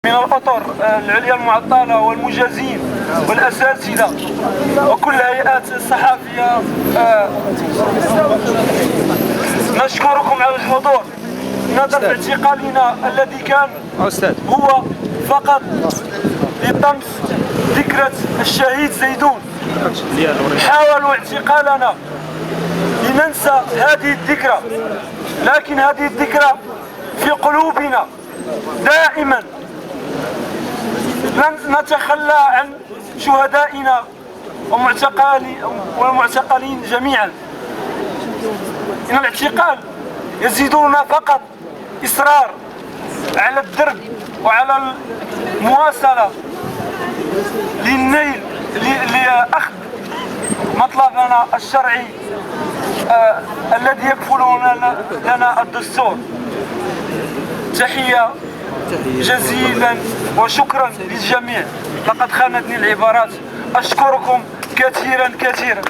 من الأطر العليا المعطلة والمجازين والأساتذة وكل الهيئات الصحفية، نشكركم على الحضور. نظرا لاعتقالنا الذي كان هو فقط لطمس ذكرى الشهيد زيدون، حاولوا اعتقالنا لننسى هذه الذكرى، لكن هذه الذكرى في قلوبنا دائما. لن نتخلى عن شهدائنا والمعتقلين جميعا. إن الاعتقال يزيدنا فقط إصرار على الدرب وعلى المواصلة للنيل لأخذ مطلبنا الشرعي الذي يكفله لنا الدستور. تحية جزيلا وشكرا للجميع. لقد خانتني العبارات. أشكركم كثيرا كثيرا.